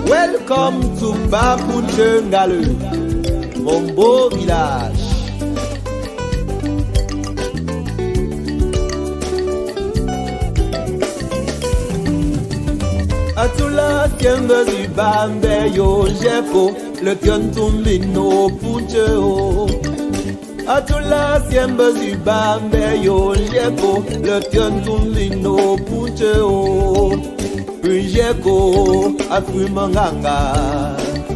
Welcome to Bapuchengale, mon beau village. Atula tiembe du bambe yo jefo, le tiontumbino puncheo. Atula tiembe du bambe yo jefo, le tiontumbino puncheo. Pujeko, afu manganga,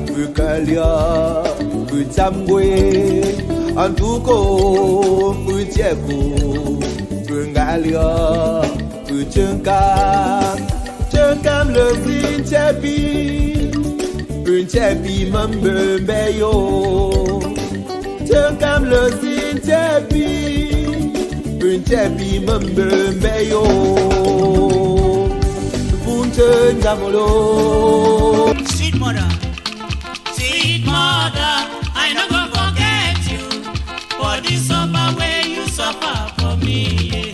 pukalia, putamwe, antuko, pujeko, pungalia, puchunka, chunkam le vinchepi, punchepi mambembeyo, chunkam le vinchepi, punchepi mambembeyo. Sweet mother, I no go forget you for the suffer where you suffer for me.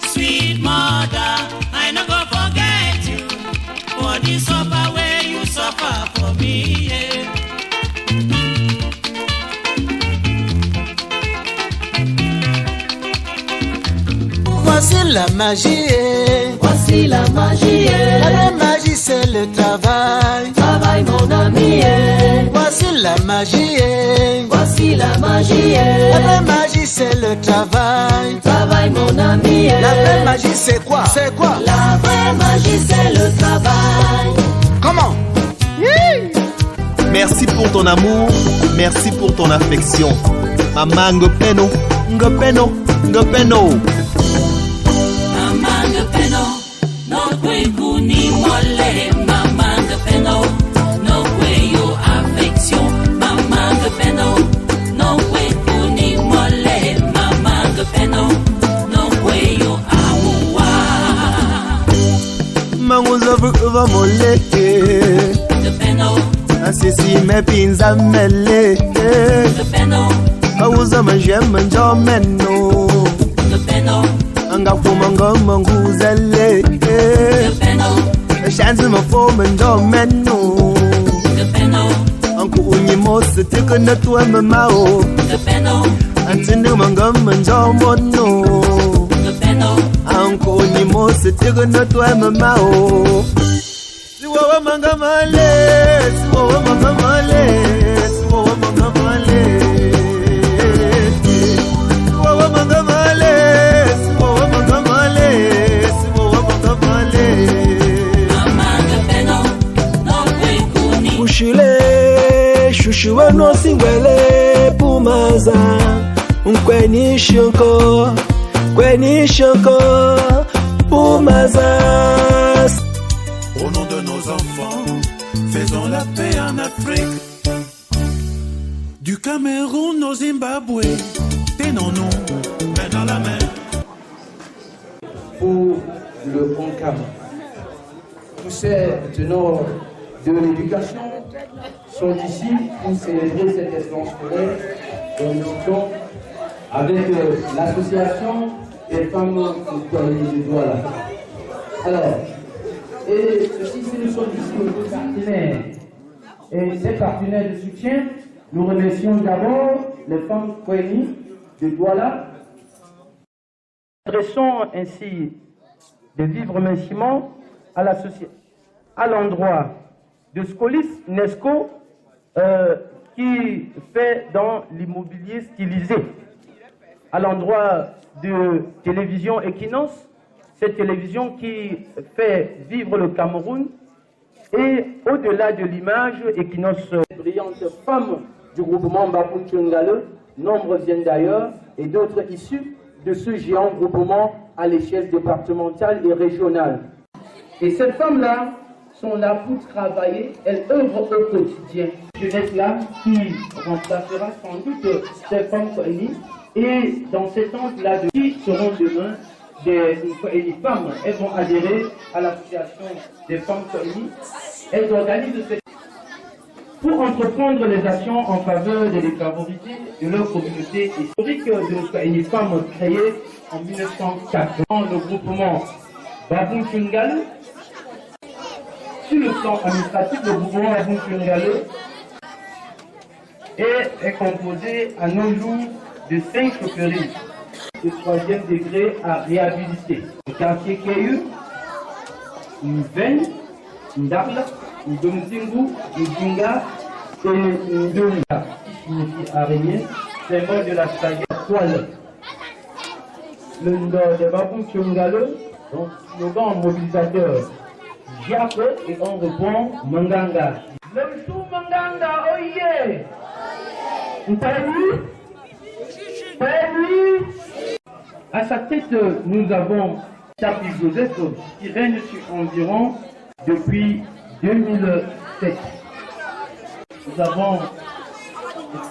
Sweet mother, I no go forget you for the suffer where you suffer for me. Voici la magie, voici la magie. La vraie magie c'est le travail, travail mon ami. Voici la magie, voici la magie. La vraie magie c'est le travail, travail mon ami. La vraie magie c'est quoi? C'est quoi? La vraie magie c'est le travail. Comment? Merci pour ton amour, merci pour ton affection. Maman ngopeno, ngopeno, ngopeno. Va moleke asisi me pinza mele Mauza majema njomeno Anga fuma ngoma nguzele Shanzi mafoma njomeno Anku unyi mose tika natuwa mamao Antinu mangoma njomono Anku unyi mose tika natuwa mamao Siwawa mangamale, siwawa mangamale, siwawa mangamale, siwawa mangamale, siwawa mangamale, siwawa mangamale. Kushile, shushuwa no singwele pumaza, kweni shonko, pumaza. Au nom de nos enfants, faisons la paix en Afrique. Du Cameroun au Zimbabwe, tenons-nous main dans la main. Pour le CONCAM, tous ces tenants de l'éducation sont ici pour célébrer cette expérience scolaire dont nous sommes avec l'association des femmes de Douala. Alors, et si nous sommes ici aux partenaires, et ces partenaires de soutien, nous remercions d'abord les femmes Kweni de Douala. Nous adressons ainsi de vifs remerciements à l'endroit de Scolis Nesco qui fait dans l'immobilier stylisé, à l'endroit de télévision Equinox, cette télévision qui fait vivre le Cameroun, et au-delà de l'image, Equinox, brillante femme du groupement Mbapun Tchongale, nombre viennent d'ailleurs, et d'autres issus de ce géant groupement à l'échelle départementale et régionale. Et ces femmes-là sont là pour travailler, elles œuvrent au quotidien. Jeunesse-là qui remplacera sans doute ces femmes réunies, et dans ces temps-là, qui seront demain des femmes, elles vont adhérer à l'association des femmes réunies. Elles organisent cette pour entreprendre les actions en faveur des défavorisés de leur communauté historique de une femme créée en 1904. Le groupement Babun Tchongale, sur le plan administratif, le groupement Babun Tchongale est composé à nos jours de 5 chaufferies de 3e degré à réhabiliter. Le quartier Keyu, Nven, Ndarla, Ndomzingu, Ndinga et Ndonga, qui signifie araignée, symbole de la sagesse toile. Le Ndor de Babun Tchongale, donc slogan mobilisateur, Diapo, et on répond Manganga. Le chou Manganga, oh yeah! Vous avez vu? À sa tête, nous avons Tapi Joseph qui règne sur environ depuis 2007. Nous avons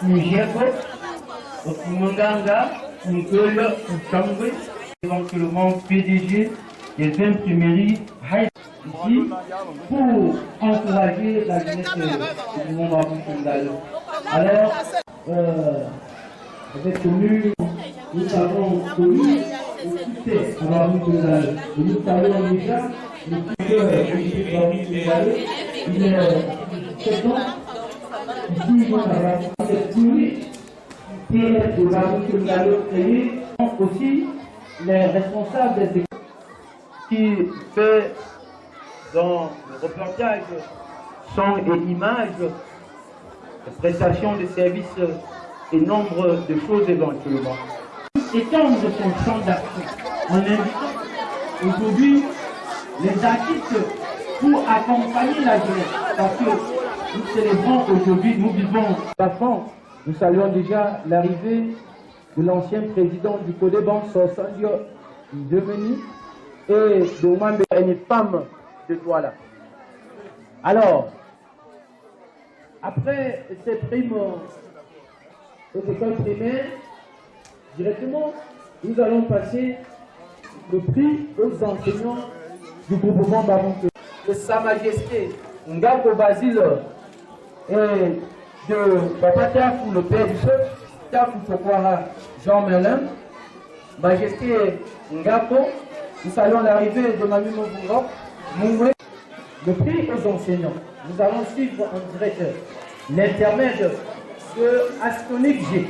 Nigégo, Manganga, Nkele, Nkambwe, éventuellement PDG des imprimeries ici pour encourager la jeunesse du monde africain. Alors, avec connu, nous avons connu le succès de la Tchongale. Nous savons déjà le succès de la Tchongale. Il est 7 ans. Ici, on a cette tournée de la Tchongale créée. Aussi, les responsables des écoles qui font dans le reportage son et image, prestation de services et nombre de choses éventuellement. Étendre son champ d'action en invitant aujourd'hui les artistes pour accompagner la jeunesse. Parce que nous célébrons aujourd'hui, nous vivons parfum. Nous saluons déjà l'arrivée de l'ancien président du Codeban, Sosandio Deveni, et de Mwambe, une femme de Douala. Alors, après ces primes aux écoles primaires, directement, nous allons passer le prix aux enseignants du groupement Babun Tchongale. De Sa Majesté Ngako Basile et de Papa Tiafou, le père du peuple, Tiafou Tokwara Jean Merlin, Majesté Ngako, nous saluons l'arrivée de Manu Mouvrock, Moué, le prix aux enseignants. Nous allons suivre en direct l'intermède de Astonik G,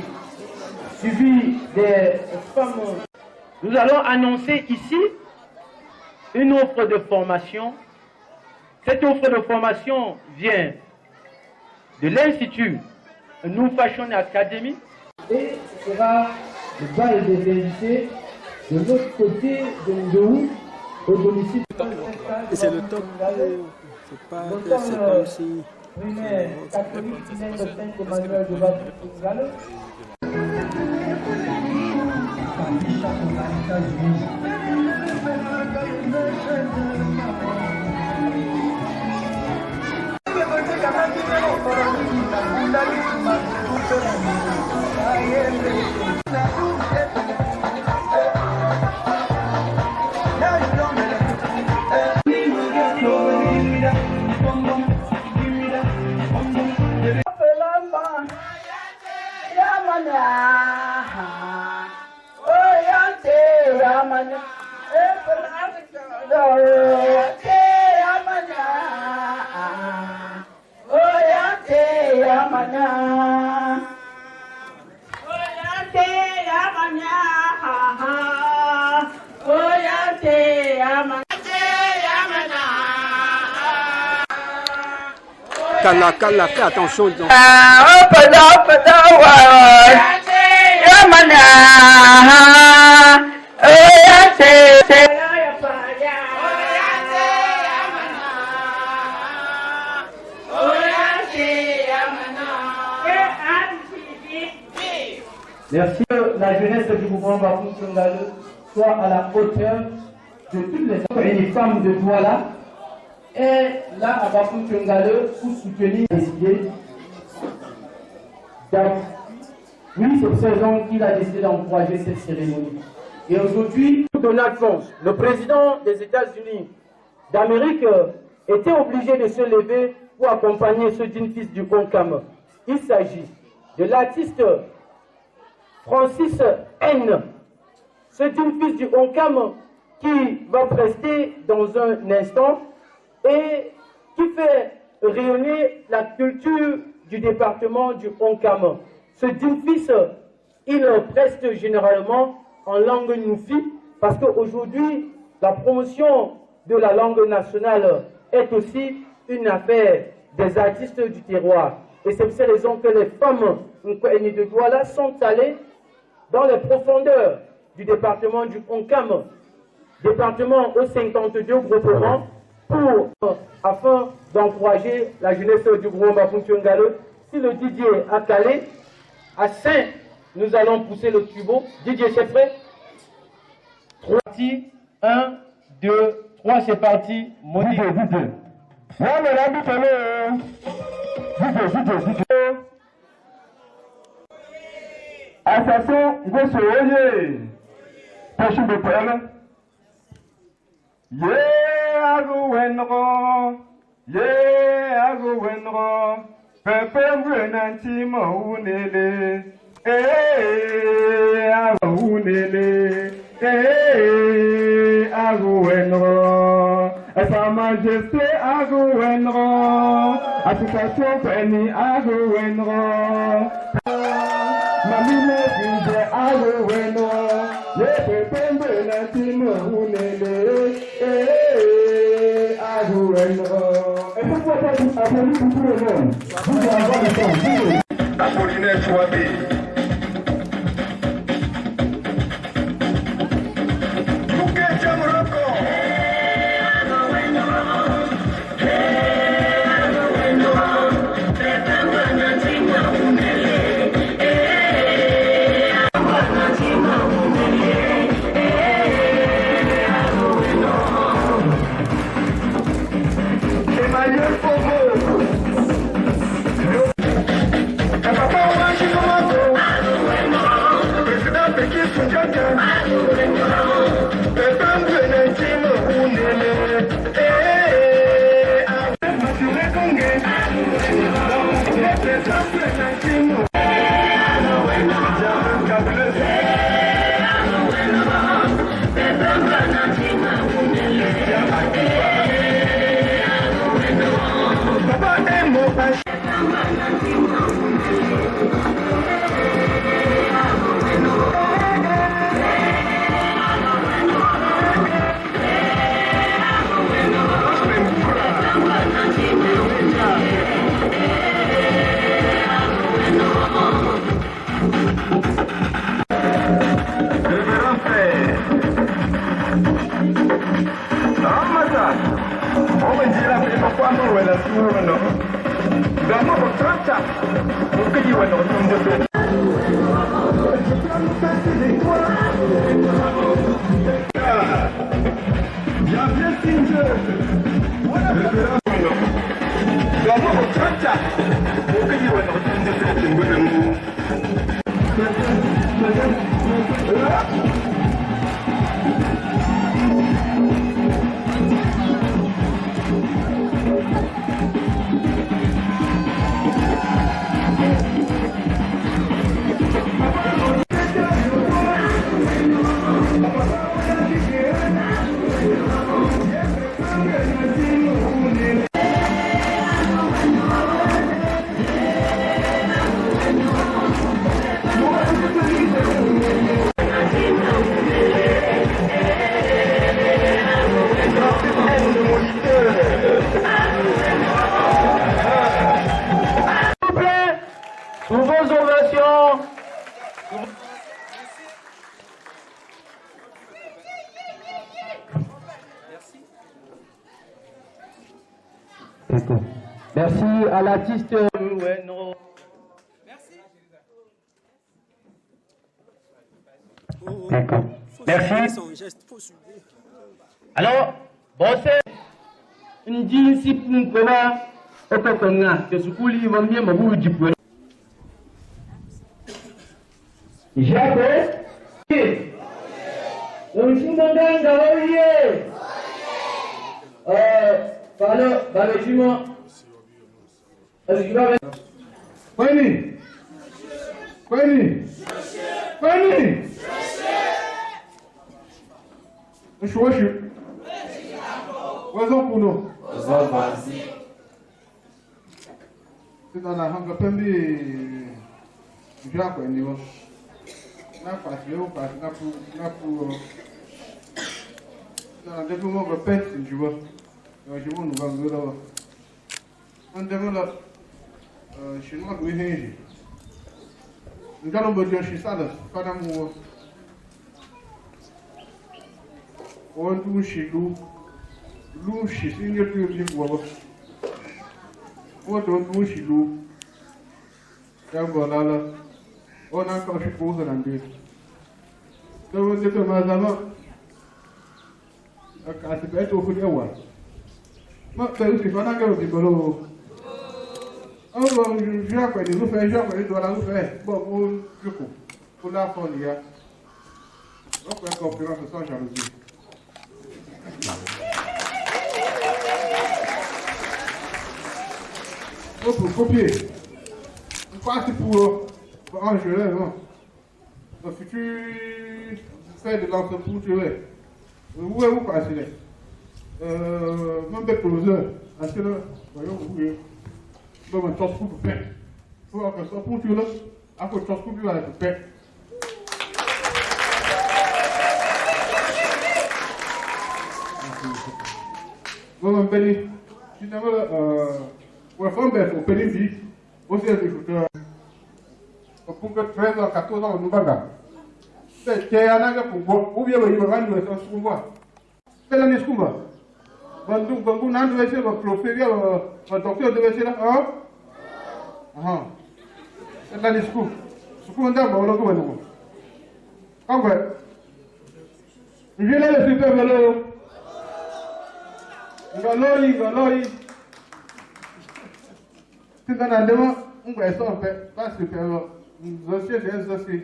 suivi des femmes. Nous allons annoncer ici une offre de formation. Cette offre de formation vient de l'Institut New Fashion Academy et sera le bal des invités de l'autre côté de Ndou, au domicile. Et c'est le top. C'est pas aussi. Primaire catholique qui mène le Saint-Emmanuel de Babun Kala, fais attention. Donc. Merci que la jeunesse du mouvement Bafou Tchongale soit à la hauteur de toutes les hommes et les femmes de Douala. Et là, à Bafou Tchongale, pour soutenir les décidé. Oui, c'est pour ces raisons qu'il a décidé d'encourager cette cérémonie. Et aujourd'hui, Donald Trump, le président des États-Unis d'Amérique, était obligé de se lever pour accompagner ce digne fils du Concam. Il s'agit de l'artiste Francis N. Ce digne fils du Concam qui va prester dans un instant et qui fait rayonner la culture du département du Concam. Ce digne fils, il preste généralement en langue noufi parce qu'aujourd'hui, la promotion de la langue nationale est aussi une affaire des artistes du terroir. Et c'est pour cette raison que les femmes de Douala sont allées dans les profondeurs du département du Concam, département aux 52 groupements, afin d'encourager la jeunesse du groupe Bafou Tchongale. Si le Didier a calé, à 5, nous allons pousser le tubo. Didier, c'est prêt? 3, 1, 2, 3, c'est parti. Monique. Assassin, vous soyez. Pêche de perle. Yeah, ago wenro. Pepe mwenanti maunele. Agounele. Agouenro. Sa Majesté Agouenro. Association Penny Agouenro. Mamine Vije Agouenro. Pepe mwenanti maunele. Agouenro. Et pourquoi pas appeler tout le monde? Vous allez avoir le temps. Apollinaire Chouabi. Merci à l'artiste. D'accord. Merci. Son geste, faut suivre. Alors, bon, c'est une discipline pour moi. Que ce coup, il va bien me du point. J'avais. Donc, si mon gang a oublié. Pardon, bah, le jument. Est-ce qu'il va. Kwani? Kwani? Kwani? Nshwoshi. Wazo kuno. Sita na hanga pembi njia kwani wo. Na pasi yo pasi na pu. Na debu mo go pet njua. Yo jimu no bango. Andemo la chinois do hengi. Ngalo bodio shisada para mu. On do shilu. Lu shi singe tu bi wo. O do shilu. Ya bolala. On a encore fait pour rendre. Donc c'est comme ça. A se au fond wa. Ma c'est pas na ngalo bi bolo. On va quoi nous faire jouer quoi doit la faire. Bon pour la folie. Donc la conférence sans jalousie. Pour copier. On passe pour un jeu là. Donc si tu fais de l'entreprise, tu es. Où est-vous passez là? Même des professeurs. Parce que là, voyons où est. Bon, on t'en pour faire. Il faut que ça pour tu là. Après, t'en pour tu vas faire. Bon, on bénit. Finalement, on va faire un bénit vite. Aussi, pour que 13 ans, 14 ans, on nous bagarre. C'est un peu pour ou bien il va rendre le sens pour moi. C'est l'année scoumba. Donc, on a devait faire le professeur, le docteur devait faire là. Ah, c'est l'année scoumba. Ce qu'on a, on l'a gouverné. Ah ouais. Je viens là, le super vélo. Ngaloi. C'est dans la demande, on va essayer de faire, pas super vélo. Je sais.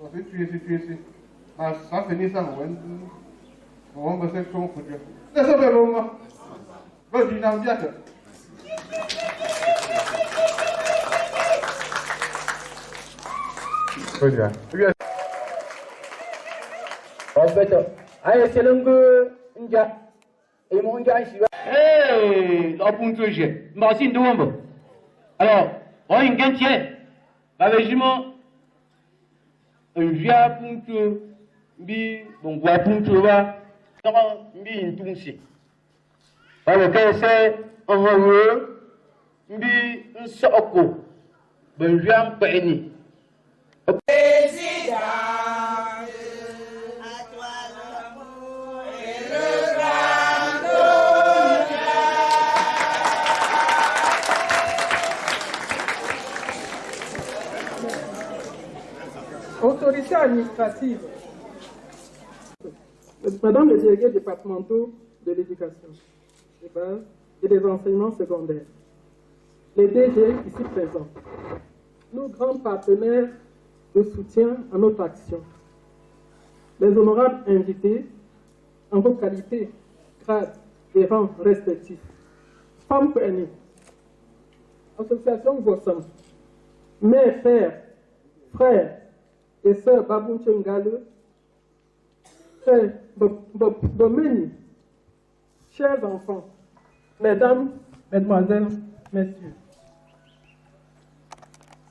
On fait tuer. Ah, ça finit ça, on va faire comment faut dire. C'est ça, le moment. Bon, je n'en viens pas. Très bien. En fait, allez, c'est l'un et mon gars ici. Hey, la punture, merci de vous. Alors, on y gagne, la régiment, un via punture, bon, bois punture, une tunsi. Alors, quand c'est un heureux, un soko, ben, via un penny. Autorité administrative. Madame les délégués départementaux de l'éducation, des bases et des enseignements secondaires, les DG ici présents, nos grands partenaires de soutien à notre action, les honorables invités en vos qualités, grades et rangs respectifs, femmes PNI, association Vossam, mères, pères, frères et sœurs Babou Ngale, frères Domeni, chers enfants, mesdames, mesdemoiselles, messieurs.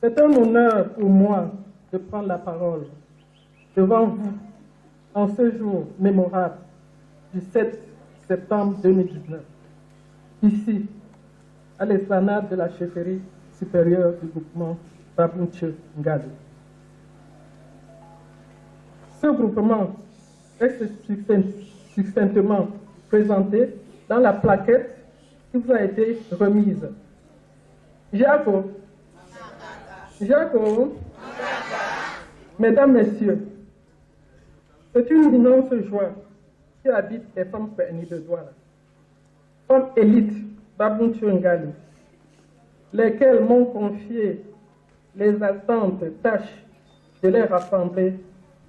C'est un honneur pour moi de prendre la parole devant vous en ce jour mémorable du 7 septembre 2019, ici, à l'esplanade de la chefferie supérieure du groupement Babou Ngale. Ce groupement est succinctement présenté dans la plaquette qui vous a été remise. Jaco, mesdames, messieurs, C'est une immense joie qui habite les femmes Péni de Douala, femmes élites Babunchungali, lesquelles m'ont confié les attentes tâches de les rassembler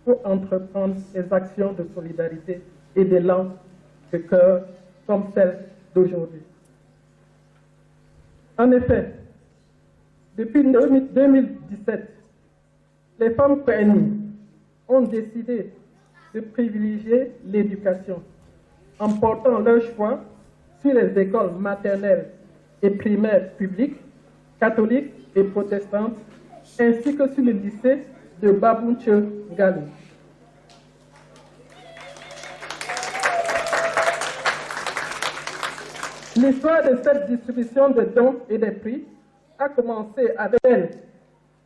pour entreprendre des actions de solidarité et d'élan de cœur comme celle d'aujourd'hui. En effet, depuis 2017, les femmes Péni ont décidé de privilégier l'éducation en portant leur choix sur les écoles maternelles et primaires publiques, catholiques et protestantes, ainsi que sur le lycée de Babunchungali. L'histoire de cette distribution de dons et de prix a commencé avec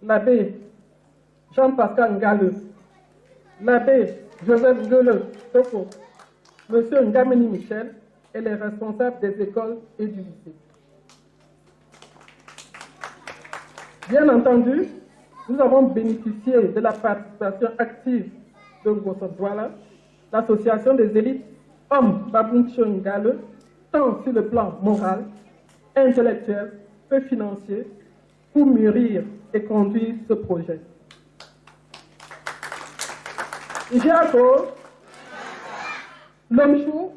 l'abbé Jean-Pascal Ngale, l'abbé Joseph Ngele Toko, M. Ngameni Michel et les responsables des écoles et du lycée. Bien entendu, nous avons bénéficié de la participation active de Ngosso Douala, l'association des élites hommes Babunchungali, tant sur le plan moral, intellectuel que financier, pour mûrir et conduire ce projet. Ijago, Lomchou,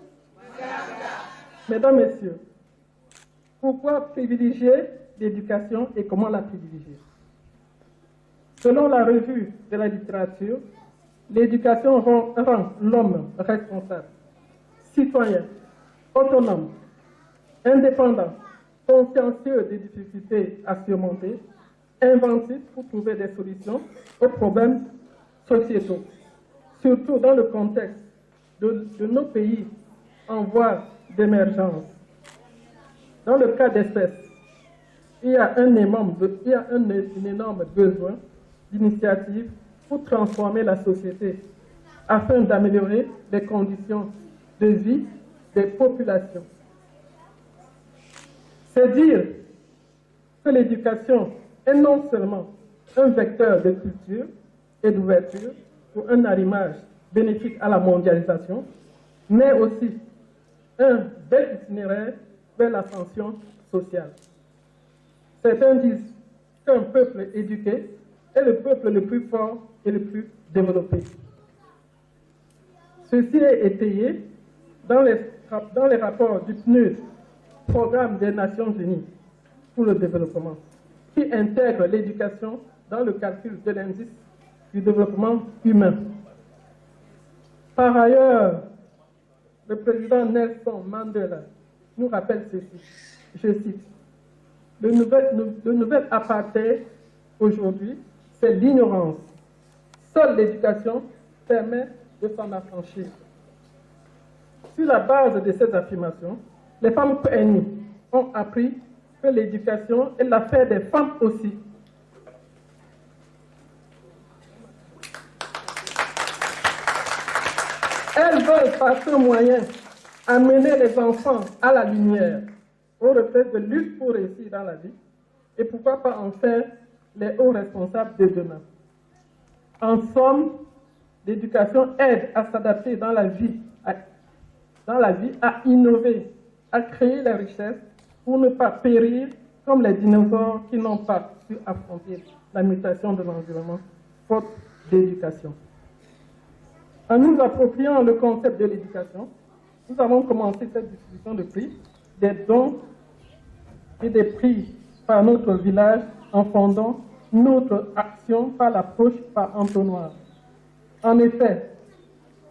mesdames, messieurs, pourquoi privilégier l'éducation et comment la privilégier? Selon la revue de la littérature, l'éducation rend l'homme responsable, citoyen, autonome, indépendant, consciencieux des difficultés à surmonter, inventif pour trouver des solutions aux problèmes sociétaux, surtout dans le contexte de nos pays en voie d'émergence. Dans le cas d'espèce, il y a un énorme besoin d'initiatives pour transformer la société afin d'améliorer les conditions de vie des populations. C'est dire que l'éducation est non seulement un vecteur de culture et d'ouverture pour un arrimage bénéfique à la mondialisation, mais aussi un bel itinéraire vers l'ascension sociale. Certains disent qu'un peuple éduqué est le peuple le plus fort et le plus développé. Ceci est étayé dans les rapports du PNUD, Programme des Nations Unies pour le développement, qui intègre l'éducation dans le calcul de l'indice du développement humain. Par ailleurs, le président Nelson Mandela nous rappelle ceci, je cite, le nouvel apartheid aujourd'hui, c'est l'ignorance. Seule l'éducation permet de s'en affranchir. Sur la base de ces affirmations, les femmes Péni ont appris que l'éducation est l'affaire des femmes aussi. Elles veulent par ce moyen amener les enfants à la lumière, au reflet de lutte pour réussir dans la vie, et pourquoi pas en faire les hauts responsables de demain. En somme, l'éducation aide à s'adapter dans la vie, à innover, à créer la richesse pour ne pas périr comme les dinosaures qui n'ont pas su affronter la mutation de l'environnement, faute d'éducation. En nous appropriant le concept de l'éducation, nous avons commencé cette distribution de prix, des dons et des prix par notre village en fondant notre action par l'approche par entonnoir. En effet,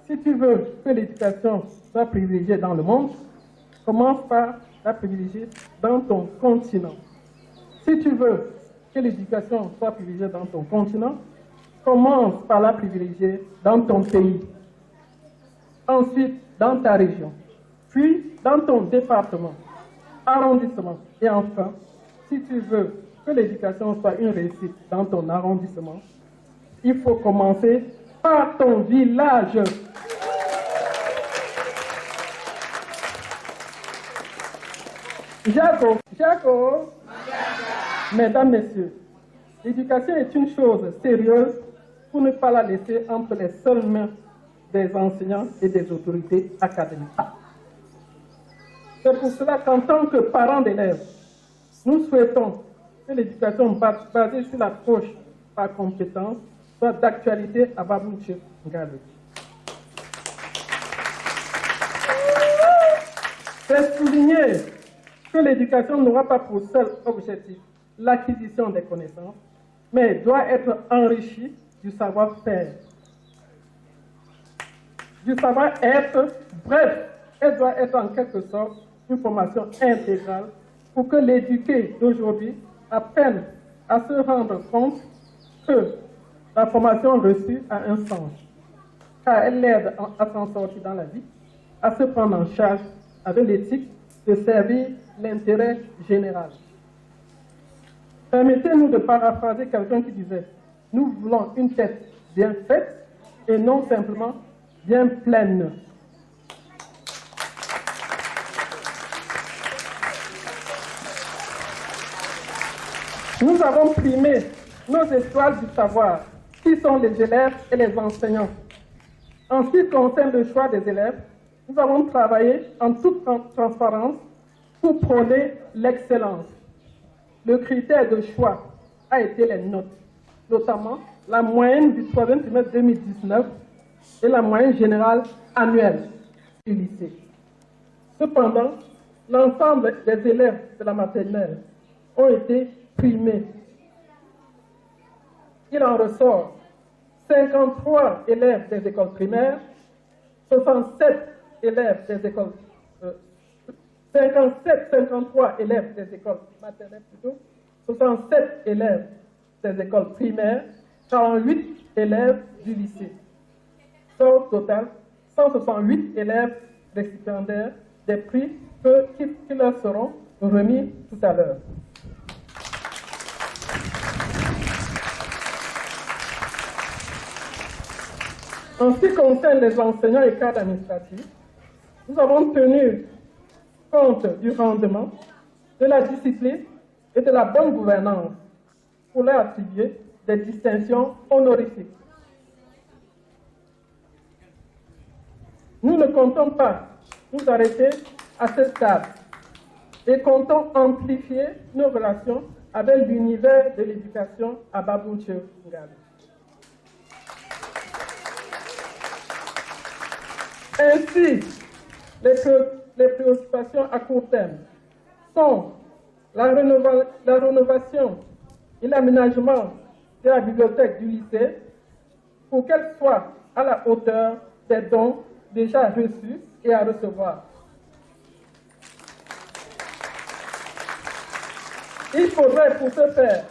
si tu veux que l'éducation soit privilégiée dans le monde, commence par la privilégier dans ton continent. Si tu veux que l'éducation soit privilégiée dans ton continent, commence par la privilégier dans ton pays. Ensuite, dans ta région. Puis, dans ton département, arrondissement. Et enfin, si tu veux que l'éducation soit une réussite dans ton arrondissement, il faut commencer par ton village. Jaco, mesdames, messieurs, l'éducation est une chose sérieuse pour ne pas la laisser entre les seules mains des enseignants et des autorités académiques. C'est pour cela qu'en tant que parents d'élèves, nous souhaitons que l'éducation basée sur l'approche par compétence soit d'actualité à Babountche Ngalo. C'est souligner que l'éducation n'aura pas pour seul objectif l'acquisition des connaissances, mais doit être enrichie du savoir-faire, du savoir-être. Bref, elle doit être en quelque sorte une formation intégrale pour que l'éduqué d'aujourd'hui apprenne à se rendre compte que la formation reçue a un sens, car elle l'aide à s'en sortir dans la vie, à se prendre en charge avec l'éthique de servir l'intérêt général. Permettez-nous de paraphraser quelqu'un qui disait « Nous voulons une tête bien faite et non simplement bien pleine ». Nous avons primé nos étoiles du savoir, qui sont les élèves et les enseignants. En ce qui concerne le choix des élèves, nous avons travaillé en toute transparence pour prôner l'excellence. Le critère de choix a été les notes, notamment la moyenne du 3e trimestre 2019 et la moyenne générale annuelle du lycée. Cependant, l'ensemble des élèves de la maternelle ont été primés. Il en ressort 53 élèves des écoles primaires, 53 élèves des écoles maternelles plutôt, 67 élèves des écoles primaires, 48 élèves du lycée. Au total, 168 élèves récipiendaires des prix qui leur seront remis tout à l'heure. En ce qui concerne les enseignants et cadres administratifs, nous avons tenu compte du rendement, de la discipline et de la bonne gouvernance pour leur attribuer des distinctions honorifiques. Nous ne comptons pas nous arrêter à ce stade et comptons amplifier nos relations avec l'univers de l'éducation à Babountche Ngalo. Ainsi, les préoccupations à court terme sont la rénovation et l'aménagement de la bibliothèque du lycée pour qu'elle soit à la hauteur des dons déjà reçus et à recevoir. Il faudrait pour ce faire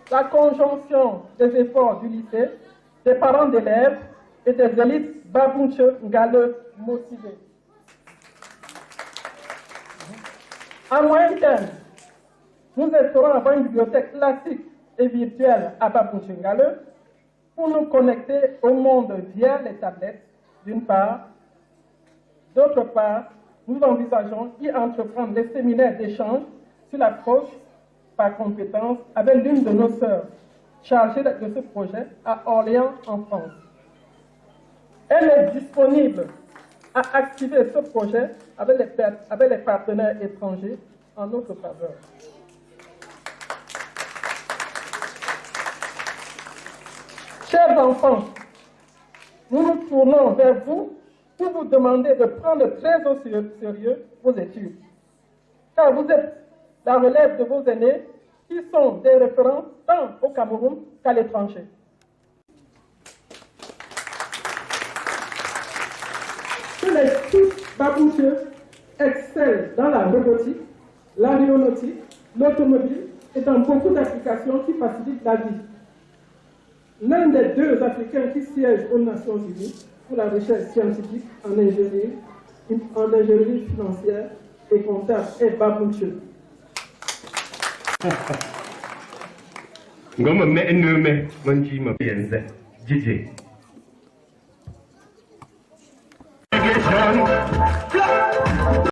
la conjonction des efforts du lycée, des parents d'élèves et des élites Babountche Ngalo motivées. À moyen terme, nous espérons avoir une bibliothèque classique et virtuelle à Babountche Ngalo pour nous connecter au monde via les tablettes, d'une part. D'autre part, nous envisageons d'y entreprendre des séminaires d'échange sur l'approche par compétence avec l'une de nos sœurs chargée de ce projet à Orléans, en France. Elle est disponible à activer ce projet avec les partenaires étrangers en notre faveur. Chers enfants, nous nous tournons vers vous pour vous demander de prendre très au sérieux vos études, car vous êtes la relève de vos aînés qui sont des références tant au Cameroun qu'à l'étranger. Que les tous Babountche excellent dans la robotique, l'aéronautique, l'automobile et dans beaucoup d'applications qui facilitent la vie. L'un des deux Africains qui siègent aux Nations Unies pour la recherche scientifique en ingénierie financière et comptable est Babountche. Ngoma me nume manji ma bienze jiji.